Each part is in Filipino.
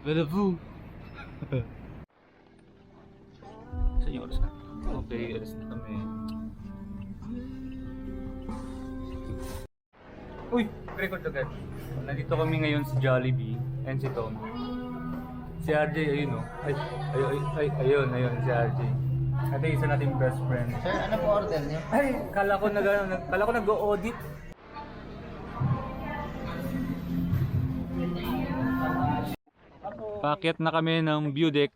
Balabu. Saan yung oras na? Okay, oras na kami. Uy! Record agad. Nandito kami ngayon sa Jollibee and si Tom. Si RJ, ayun o. Ayun, si RJ. Ito isa nating best friend. Sir, ano po order niyo? Ay, kala ko nag-audit. Paakyat na kami ng view deck.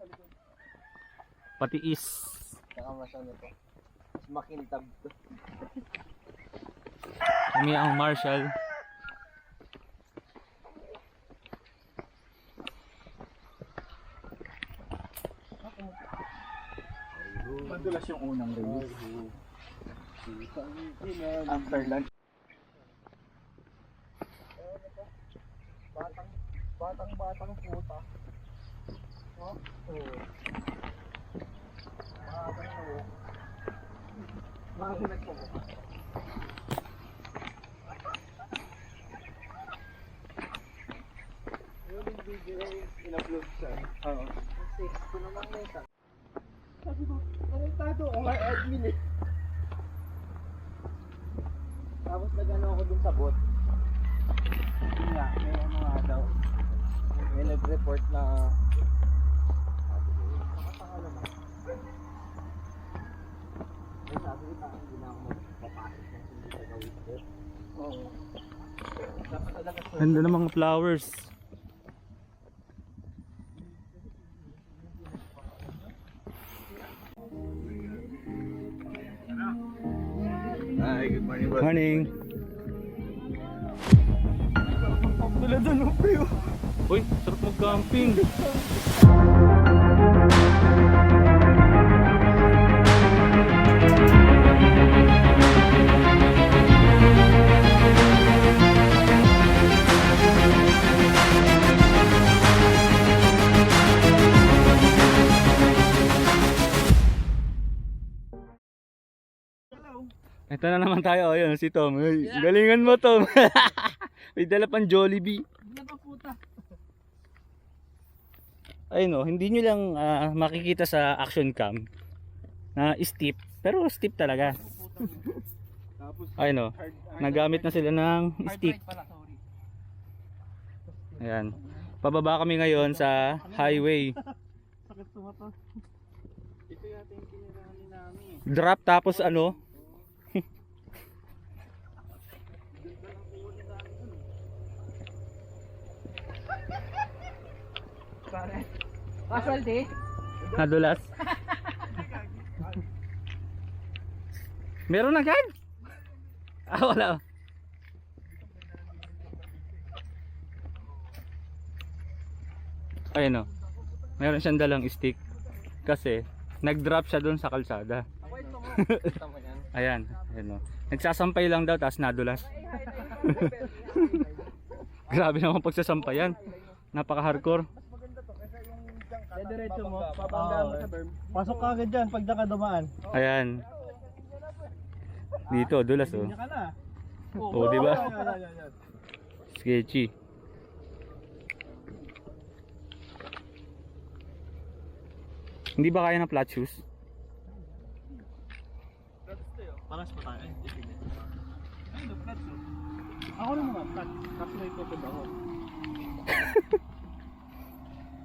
Patiis. Saka mas ano po. Mas makintab to. Kami ang Marshall. Madulas yung unang release. After lunch. Batang puta. Oh? Oo. Bago nagpupuka. Yung video in-upload siya. Oo. Kasi ito naman na isa. Sabi ko, konektado ako nga admin eh. Tapos nag-ano ako dun sa bot. Yun nga, may ano nga daw. May nag-report na nakapangalo na. May sabi ko tayo hindi na ako magpapasok ng hindi sa gawin ko. Oo. Dapat talaga ito. Ganda ng mga flowers. Hi, good morning boss. Morning. Dala doon ang view. Uy, sarap mag-camping. Ito na naman tayo, ayun si Tom. Ay, galingan mo Tom. May dala pang Jollibee. Ayun o, hindi nyo lang makikita sa action cam na steep, pero steep talaga. Ayun o, nagamit na sila ng stick. Ayan, pababa kami ngayon sa highway. Ito yata yung kinirahan namin. Drop tapos ano, Casualty? nadulas. Meron agad? Wala. Ayun o, meron siyang dalang stick kasi nag-drop siya doon sa kalsada. Kita mo yan? Ayan, ayun o. Nagsasampay lang daw tapos nadulas. Grabe naman pagsasampayan. Napaka-hardcore. Diretso mo, papangga mo sa berm. Pasok ka agad dyan pag nakadumaan. Ayan. Dito, dulas o. Kanya ka na. O, diba? Yan. Sketchy. Hindi ba kaya ng flat shoes? Paras pa tayo. Ay, flat shoe. Ako rin naman, flat. Tapos may tutod ako.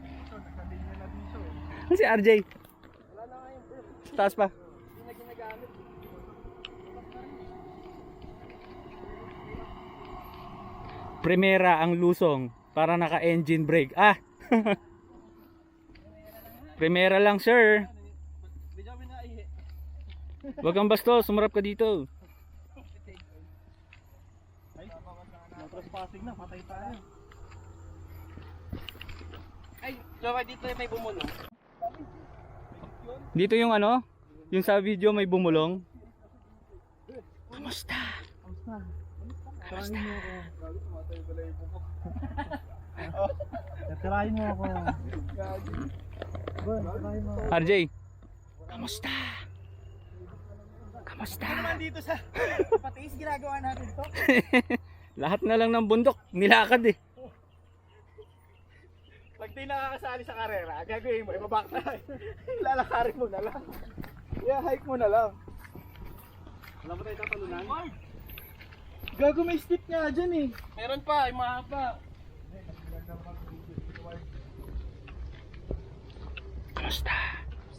Ito, nakalinya na dito. Ano si RJ? Wala na nga yung berm. Sa taas pa. Hindi na ginagamit. Primera ang lusong para naka-engine brake. Ah! Primera lang sir. Bigyan mo na ihi. Wag kang bastos, sumarap ka dito. Ay, no trespassing na, patay tayo. Ay, Jowa, dito may bumulong. Dito yung ano, yung sa video may bumulong. Kamusta? Tirahin mo ako. Tirahin mo ako. Bon, tirahin mo ako. RJ. Kamusta? Kamusta? Naman dito sa patiis ginagawa natin to. Lahat na lang ng bundok, nilakad eh. Pag di nakakasali sa karera, gagawin mo, ibabak na. Lalakarin mo na lang. I-hike mo na lang. Wala ba tayo tatalunan? Gago may steep nga dyan eh. Meron pa, ay mahaba.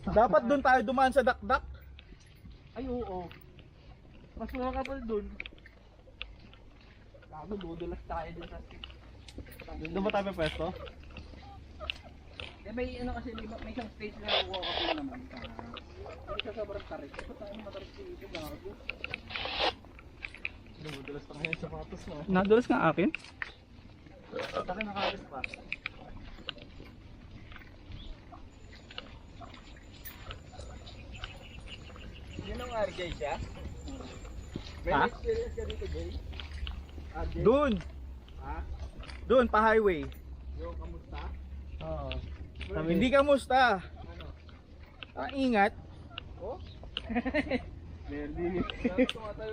Dapat doon tayo dumaan sa dakdak. Ay, oo. Mas makakapal dun. Gago, dudulas tayo dun sa stick. Doon ba tayo may pwesto? May ano kasi may isang stage na walk up lang naman. Hindi siya sobrang tarik. Ito tayo matarik dito gago. Dudulas pa ngayon sa sapatos mo. Nadulas nga akin. Taka nakalis pa. Yun ang RJ siya? May Ha? experience ka dito, Jay? RJ? Doon. Ha? Doon, pa highway. Yung kamusta? Oo. Hindi ka musta. Ano? Ingat. Oh? Meron din eh.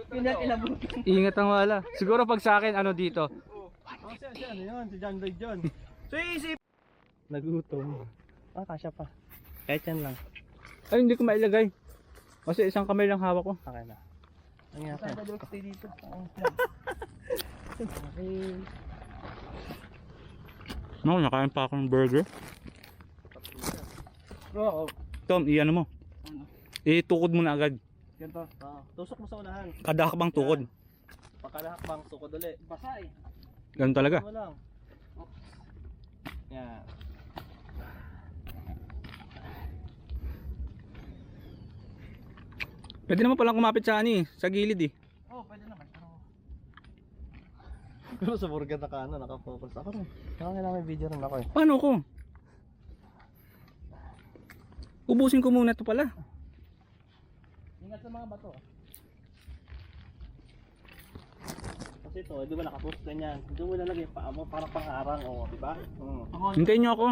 Pinag-ilabot. Ingat ang wala. Siguro pag sa akin, ano dito. Oh, siya, ano yun? Si John Lloyd yun. So isip. Nagutom. Ah, kasya pa. Kahit yan lang. Ay, hindi ko mailagay. Kasi isang kamay lang hawak ko. Okay na. Ang nga pa. Stay dito. No, nakain pa akong burger. Oo. Tom, iyan mo. Itukod mo na agad. Ganito. Tusok mo sa unahan. Kada hakbang tukod. Pagkalahakbang, tukod ulit. Basa eh. Ganun talaga. Tusok mo lang. Yan. Pwede naman palang kumapit sa ani, sa gilid eh. Oh, pwede naman. Pero sa burger nakafocus ako rin. Kailangan may video rin ako eh. Paano ko? Ubusin ko muna ito pala. Ingat sa mga bato. Kasi ito, di ba nakapost ganyan. Doon mo lalagay yung paa mo para pang-arang, oh, di ba? Hintayin nyo ako.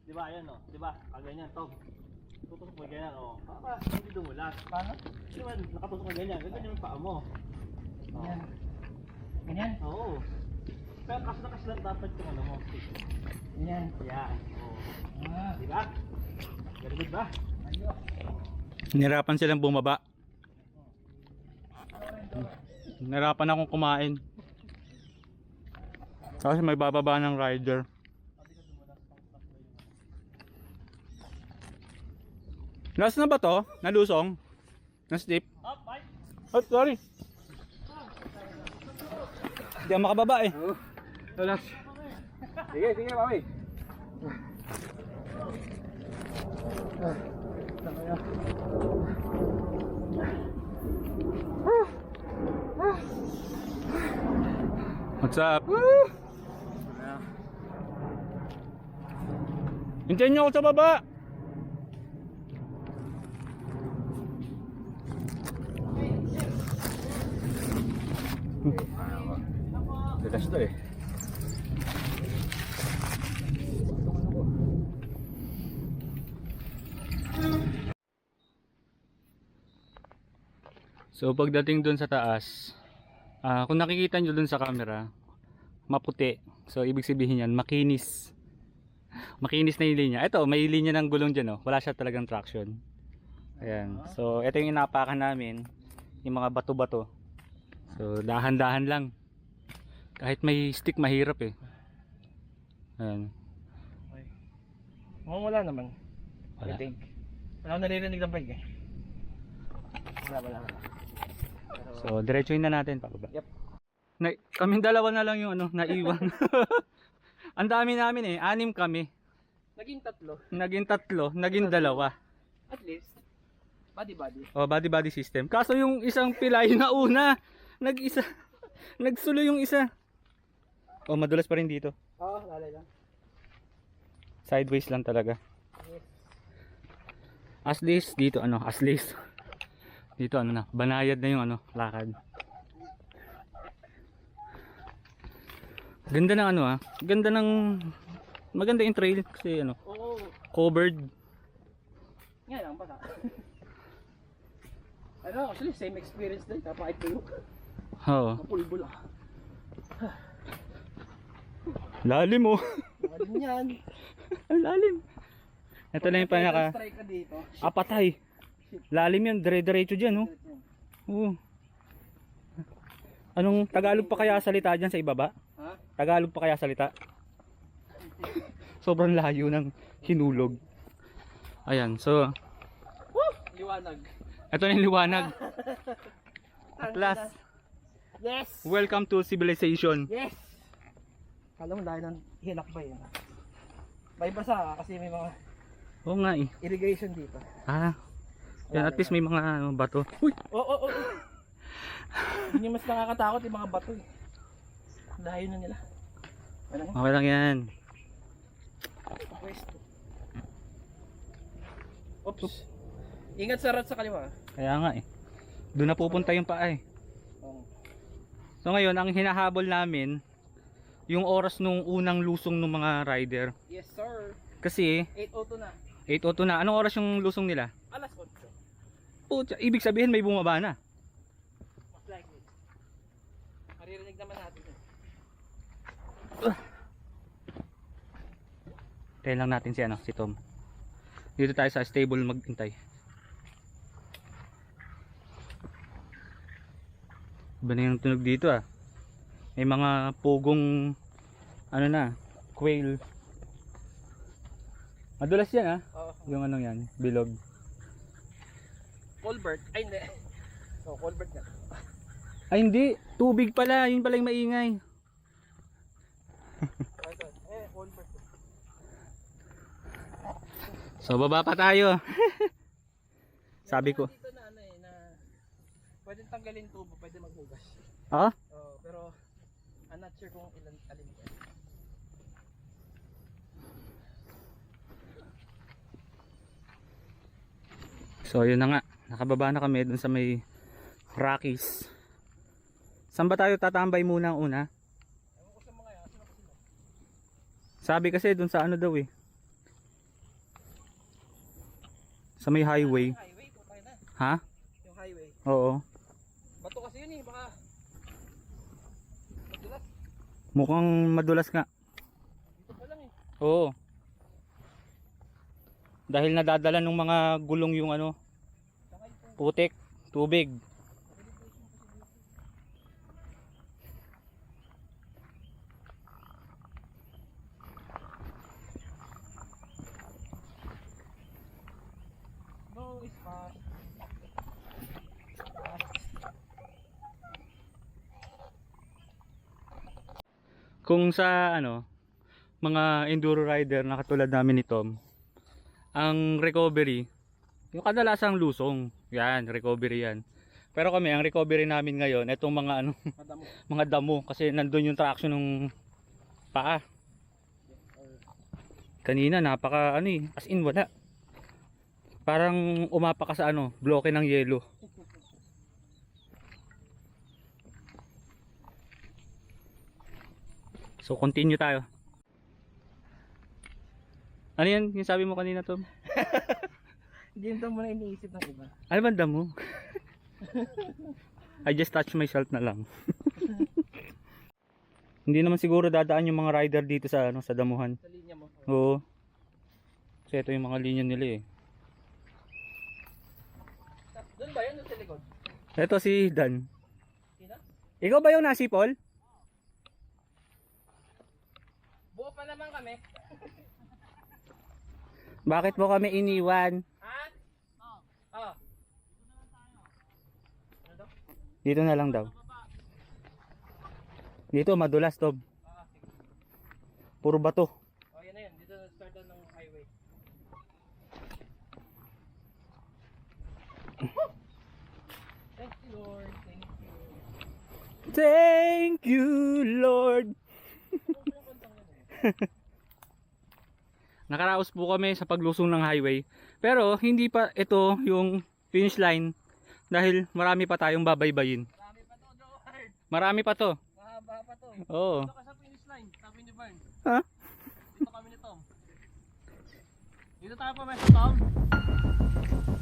Di ba, ayan, oh. Di ba? Kaganyan, to. Tutusok mo ganyan, oh. Para hindi dumulas. Paano? Di ba, nakatusok mo ganyan. Ganyan yung paa mo. Oh. Ganyan. Ganyan? Oo. Pero kas na kas lang dapat yung ano mo. Ganyan. Yan. Oh. Ah, Di ba? Very good ba? ayos. Nirapan silang bumaba. Nirapan akong kumain. Kasi may bababa ng rider. Last na ba to? Nalusong? Na-steep? Up, bye! Oh, sorry. Hindi ako makababa eh. Wala. Sige, sige, mami. What's up? Hintayin nyo ako sa baba. Dadas to eh. So pagdating dun sa taas, kung nakikita nyo dun sa camera, maputi. So ibig sabihin yan, makinis. Makinis na yung linya. Ito, may linya ng gulong dyan, oh. Wala siya talagang traction. Ayan. So ito yung inapakan namin, yung mga bato-bato. So dahan-dahan lang. Kahit may stick, mahirap eh. Ayan. Mukhang wala naman. Wala. I think. Wala akong naririnig ng bike eh. Wala. So diretsuhin na natin pababa. Yep. Kaming dalawa na lang yung ano, naiwan. Ang dami namin eh, 6 kami. Naging tatlo. Naging 3, naging 2. At least. Body. Oh, body system. Kaso yung isang pilay na una, nag-isa. Nagsulo yung isa. Oh, madulas pa rin dito. Oo, lalay lang. Sideways lang talaga. As least dito ano, as least. Dito ano na, banayad na yung ano, lakad. Ganda ng ano ganda ng maganda yung trail kasi ano, Oo. covered. Nga lang, baka. Ano, actually, same experience din. Kapakit tulog. Oo. Mapulbo lang. Lalim mo. Mga din yan. lalim. Ito lang yung pinaka... Strike ka dito. Patay. Lalim yan, dire-diretso dyan, oh. Oo. Anong Tagalog pa kaya salita dyan sa ibaba? Ha? Tagalog pa kaya salita? Sobrang layo ng hinulog. Ayan, so Liwanag. ito na yung liwanag. At last, Yes! welcome to civilization. Yes! Kala mo dahil ng hinakbay yun. May basa kasi may mga Oo nga eh. irrigation dito. Yan, at least may mga bato. Uy! Oo. Hindi mas nakakatakot yung mga bato eh. Layo na nila. Ano mo? Okay lang yan. Pwesto. Oops. Ingat sa rat sa kaliwa. Kaya nga eh. Doon na pupunta yung paa eh. Oo. So ngayon, ang hinahabol namin, yung oras nung unang lusong ng mga rider. Yes sir. Kasi 8:02 na. 8:02 na. Anong oras yung lusong nila? Alas 8. Putya, ibig sabihin may bumaba na. Most likely. Maririnig naman natin. Tayo lang natin si Tom. Dito tayo sa stable maghintay. Iba na yung tunog dito ah. May mga pugong quail. Madulas yan ah. Oo. Yung anong yan, bilog. Colbert. Ay hindi. Oh, Colbert na. Ay hindi, tubig pala. Yun pala yung maingay. Colbert. So baba pa tayo. Sabi ko. Dito na na pwede tanggalin tubo, pwede maghugas. Ah? Pero I'm not sure kung alin ko. So yun na nga, nakababa na kami dun sa may Rockies. Saan ba tayo tatambay muna ang una? Ewan ko sa mga yan, sino ko sila? Sabi kasi dun sa ano daw eh. Sa may highway. Highway po tayo na. Ha? Yung highway. Oo. Bato kasi yun eh, baka madulas. Mukhang madulas nga. Dito pa lang eh. Oo. Dahil nadadala ng mga gulong yung putik, tubig. No, it's fast. Kung sa mga enduro rider na katulad namin ni Tom, ang recovery, yung kadalasang lusong, yan, recovery yan. Pero kami, ang recovery namin ngayon, itong mga Madamo. mga damo, kasi nandun yung traction ng paa. Kanina, napaka as in wala. Parang umapa ka sa bloke ng yelo. So continue tayo. Ano yan? Yung sabi mo kanina, Tom? Hindi mo muna iniisip ng iba. Ano ba damo? I just touch myself na lang. Hindi naman siguro dadaan yung mga rider dito sa sa damuhan. Sa linya mo. Oo. Kasi ito yung mga linya nila eh. Doon ba yun? Doon sa likod? Ito si Dan. Sino? Ikaw ba yung nasipol? Buo pa naman kami. Bakit mo kami iniwan? Ha? Oh. Dito na lang daw. Dito madulas, Tom. Puro bato. Oh, yan na yan. Dito na start ng highway. Thank you, Lord. Thank you. Thank you, Lord. Nakaraos po kami sa paglusong ng highway. Pero hindi pa ito yung finish line dahil marami pa tayong babaybayin. Marami pa to, Lord. Marami pa to. Mahaba pa to. Oo. Dito ka sa finish line. Sabi ni Bern. Ha? Dito kami ni Tom. Dito tayo pa sa Tom.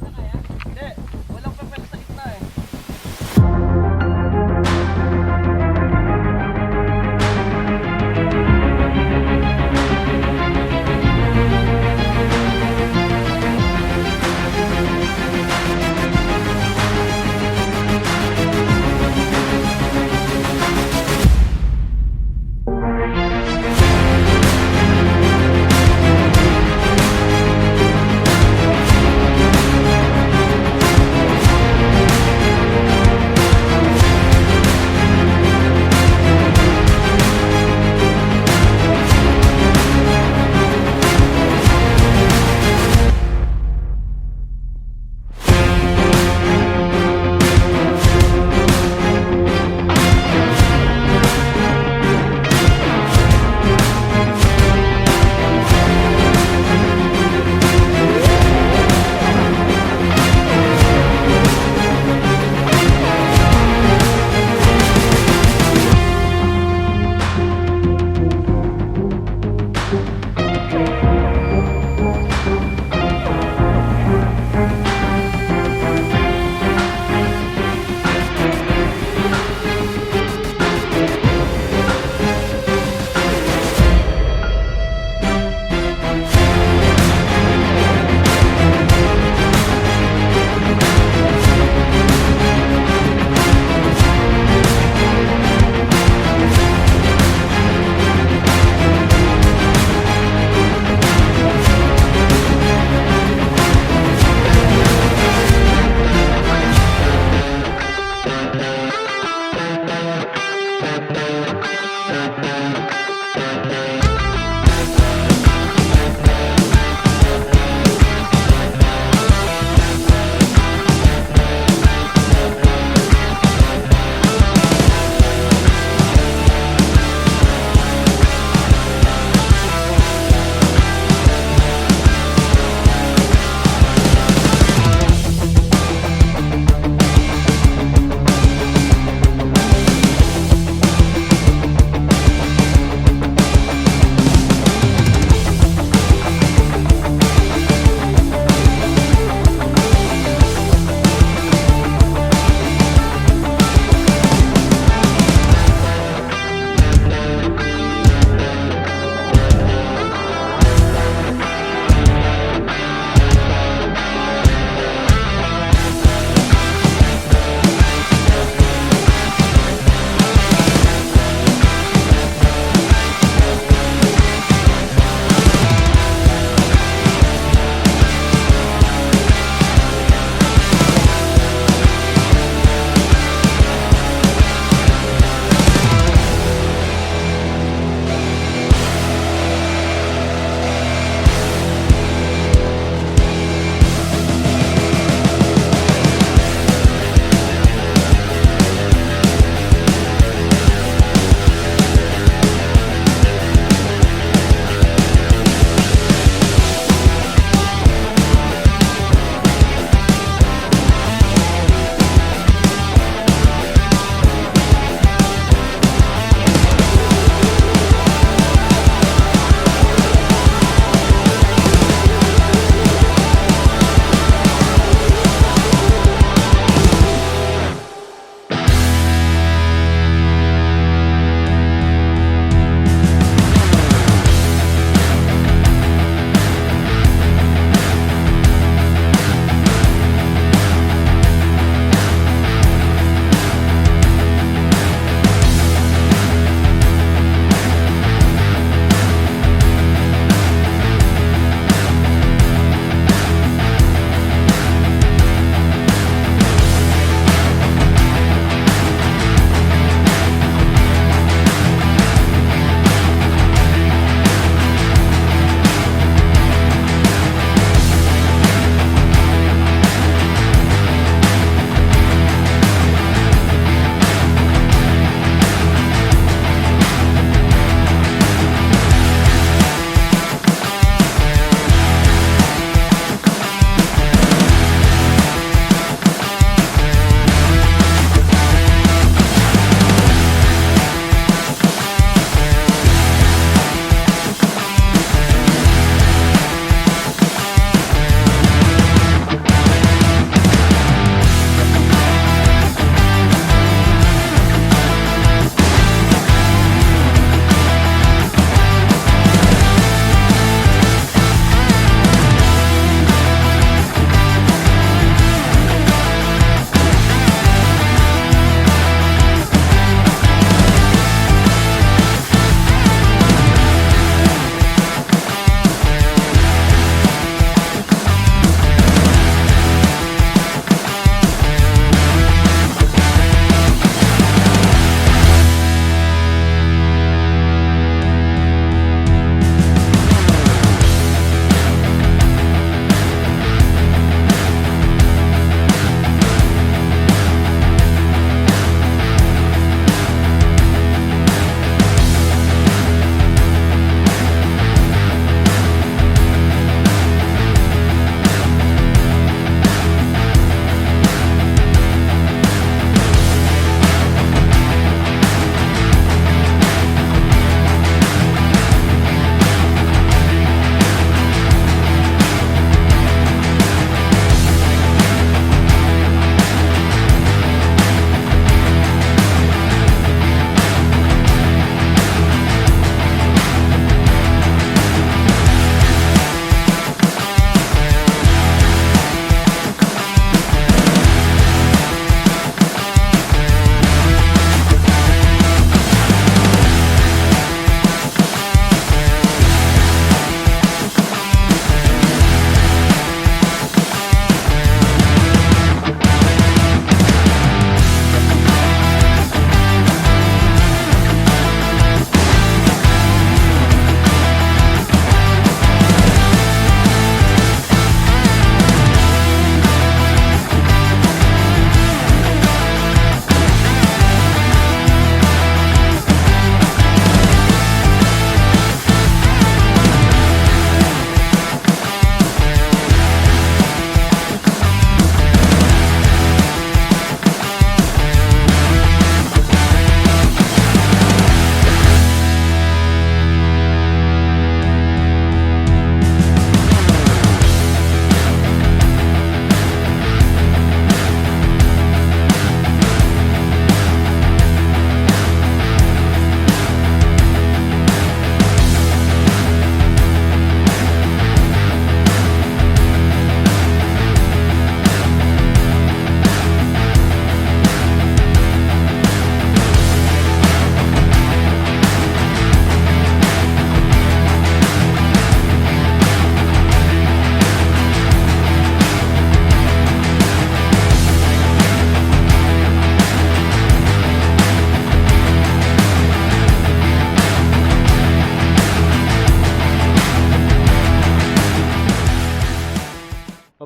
Saan kaya? Hindi. Walang papel sa gitna eh.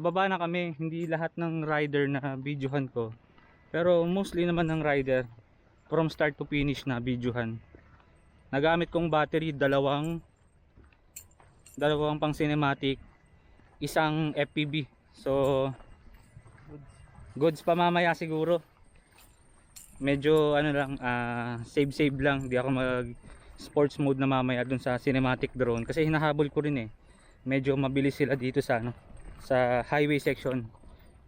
pababa na kami. Hindi lahat ng rider na videohan ko. Pero mostly naman ng rider, from start to finish na videohan. Nagamit kong battery, dalawang pang cinematic, isang FPV. So goods pa mamaya siguro. Medyo ano lang, save lang. Di ako mag sports mode na mamaya dun sa cinematic drone kasi hinahabol ko rin eh. Medyo mabilis sila dito sa ano, sa highway section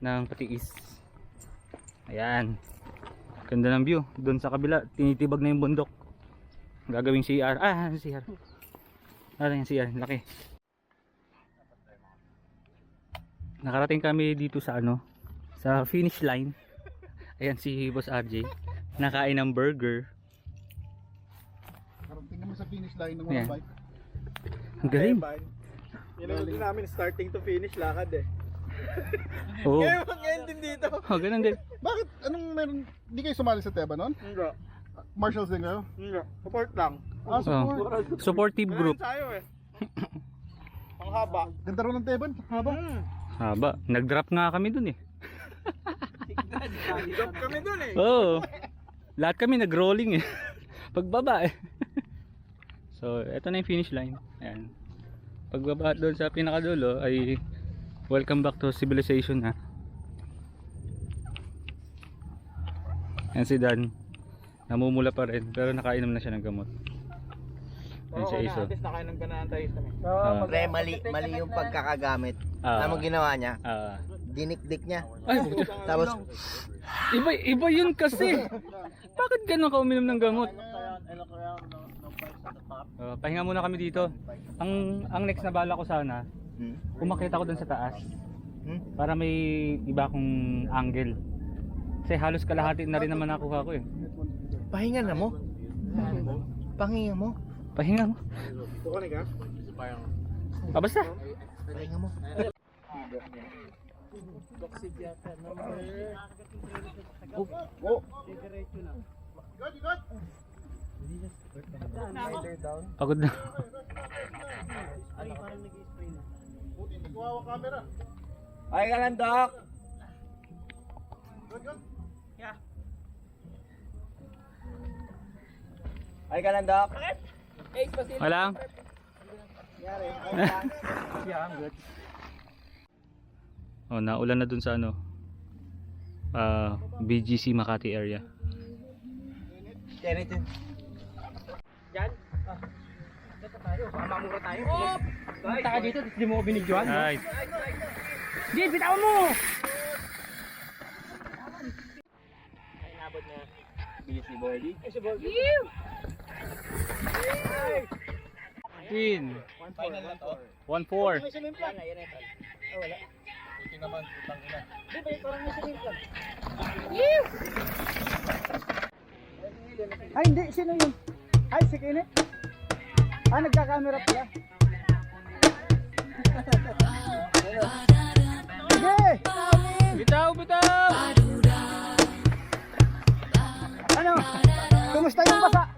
ng Patiis. Ayan. Ganda ng view. Doon sa kabila, tinitibag na yung bundok. Gagawing CR. CR. Ano yung CR? Laki. Nakarating kami dito sa ano, sa finish line. Ayan si Boss RJ. Nakain ng burger. Tingnan mo sa finish line ng Ayan. mga bike. Ang galing. Yan din namin starting to finish lakad eh. Oo. Ngayon din dito. Oh, ganun din. Bakit? Anong meron? Hindi kayo sumali sa Teba noon? Hindi. Marshals din kayo? Hindi. Support lang. Support. Supportive group. Tayo eh. Ang haba. Ganda rin ng Teban. Haba. Haba. Nag-drop nga kami dun eh. Drop kami dun eh. Oo. Lahat kami nag-rolling eh. Pagbaba eh. So, eto na yung finish line. Ayan. Pagbaba doon sa pinakadulo ay welcome back to civilization ha. Ayan si Dan. Namumula pa rin pero nakainom na siya ng gamot. Ayan si Iso. Nakainom ka na ng tayo kami. Pre, mali yung pagkakagamit. Alam mo ginawa niya? Dinikdik niya. Ay, Tapos, iba yun kasi. Bakit ganun ka uminom ng gamot? Pahinga muna kami dito. Ang next na bala ko sana, umakyat ako dun sa taas. Para may iba kong angle. Kasi halos kalahati na rin naman nakuha ko eh. pahinga na mo. Pahinga mo. Pahinga mo. Tukunin ka? Basta. Pahinga mo. Oh. Pagod na. Buti hindi kuha ang camera. Ay ka lang, Doc. Ay ka lang, Doc. Wala. Oh, naulan na dun sa ano. BGC Makati area. Ganito. Mamamura tayo. Punta ka dito, hindi mo ko binidyohan. Ay. Di, bitawan mo! Ay, nabot na. Bilis ni Bordy. Ay, si Bordy. Pin. Final na to. 1-4. Yan na, yan na. Oh, wala. Buti naman, utang ina. Di ba, parang may siling plan. Ay, hindi. Sino yun? Ay, si Kinit. Ah, nagka-camera pala. Sige! Bitaw, bitaw! Ano? Kumusta yung basa?